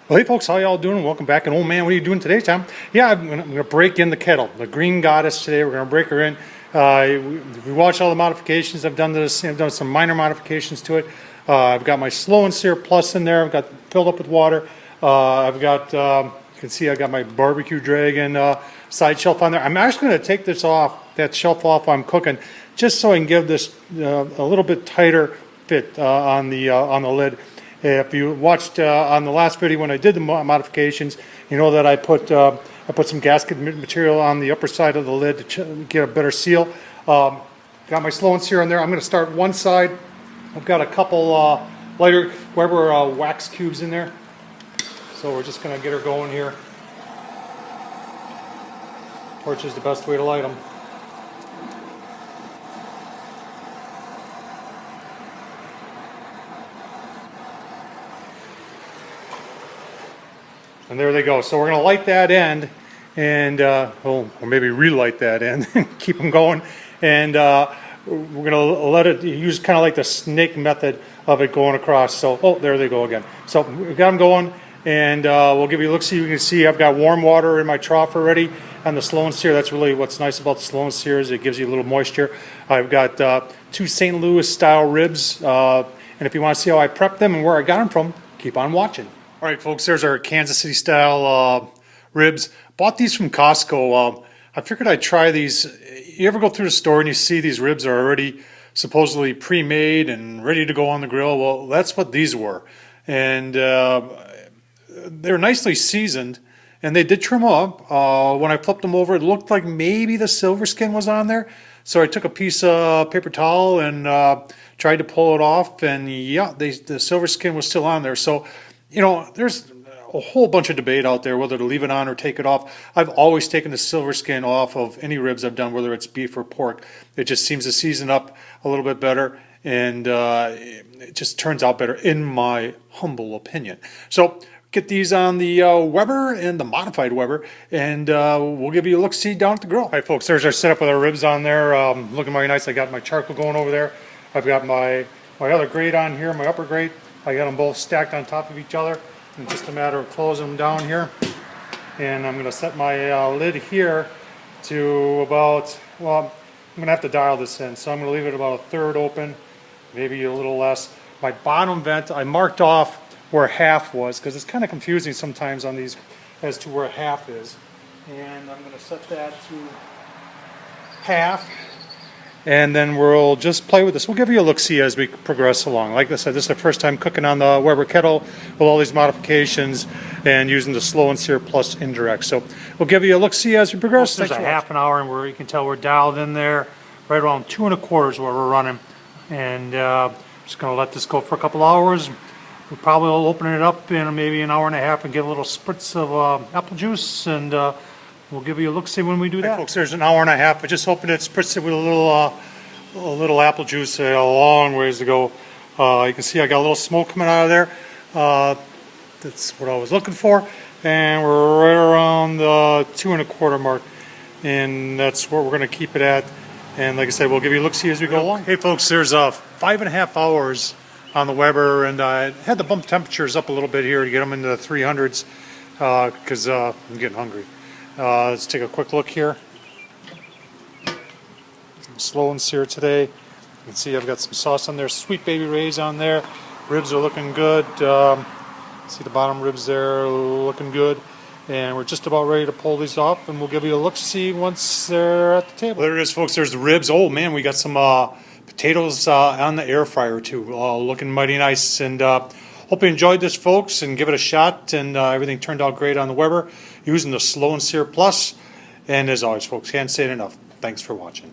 Well, hey folks, how y'all doing? Welcome back. And oh man, what are you doing today, Tom? Yeah, I'm gonna break in the kettle, the green goddess today. We're gonna break her in. We watched all the modifications. I've done this. I've done some minor modifications to it. I've got my Slow and Sear Plus in there. I've got filled up with water. I've got, you can see, I got my barbecue dragon side shelf on there. I'm actually gonna take this off, that shelf off while I'm cooking, just so I can give this a little bit tighter fit on the lid. If you watched on the last video when I did the modifications, you know that I put some gasket material on the upper side of the lid to get a better seal. Got my Slow and Sear in there. I'm going to start one side. I've got a couple lighter Weber wax cubes in there, so we're just going to get her going here. Torch is the best way to light them. And there they go. So we're going to light that end, and or maybe relight that end and keep them going. And we're going to let it use kind of like the snake method of it going across. So, oh, there they go again. So we've got them going, and we'll give you a look. See, you can see I've got warm water in my trough already on the Slow and Sear. That's really what's nice about the Slow and Sear, is it gives you a little moisture. I've got 2 St. Louis style ribs, and if you want to see how I prepped them and where I got them from, keep on watching. All right, folks, there's our Kansas City style ribs. Bought these from Costco. I figured I'd try these. You ever go through the store and you see these ribs are already supposedly pre-made and ready to go on the grill? Well, that's what these were. And they're nicely seasoned, and they did trim up. When I flipped them over, it looked like maybe the silver skin was on there. So I took a piece of paper towel and tried to pull it off, and yeah, the silver skin was still on there. So, you know, there's a whole bunch of debate out there whether to leave it on or take it off. I've always taken the silver skin off of any ribs I've done, whether it's beef or pork. It just seems to season up a little bit better, and it just turns out better, in my humble opinion. So get these on the Weber and the modified Weber, and we'll give you a look-see down at the grill. All right, folks, there's our setup with our ribs on there. Looking very nice. I got my charcoal going over there. I've got my other grate on here, my upper grate. I got them both stacked on top of each other. It's just a matter of closing them down here. And I'm going to set my lid here to about, well, I'm going to have to dial this in. So I'm going to leave it about 1/3 open, maybe a little less. My bottom vent, I marked off where half was, because it's kind of confusing sometimes on these as to where half is. And I'm going to set that to half. And then we'll just play with this. We'll give you a look-see as we progress along. Like I said, this is the first time cooking on the Weber kettle with all these modifications and using the Slow and Sear Plus indirect. So we'll give you a look-see as we progress. There's a half an hour, and you can tell we're dialed in there right around 2 1/4 is where we're running. And just going to let this go for a couple hours. We probably will open it up in maybe an hour and a half and get a little spritz of apple juice, and we'll give you a look-see when we do that. Hey folks, there's an hour and a half. I just opened it, spritzed it with a little apple juice. A long ways to go. You can see I got a little smoke coming out of there. That's what I was looking for. And we're right around the 2 1/4 mark. And that's where we're going to keep it at. And like I said, we'll give you a look-see as we go along. Hey folks, there's 5.5 hours on the Weber, and I had to bump temperatures up a little bit here to get them into the 300s because I'm getting hungry. Let's take a quick look here. Some Slow and Sear today. You can see I've got some sauce on there, Sweet Baby Ray's on there. Ribs are looking good. See the bottom ribs there looking good. And we're just about ready to pull these off, and we'll give you a look-see once they're at the table. There it is, folks. There's the ribs. Oh man, we got some potatoes on the air fryer too. Looking mighty nice. And hope you enjoyed this, folks, and give it a shot. And everything turned out great on the Weber using the Slow and Sear Plus. And as always, folks, can't say it enough. Thanks for watching.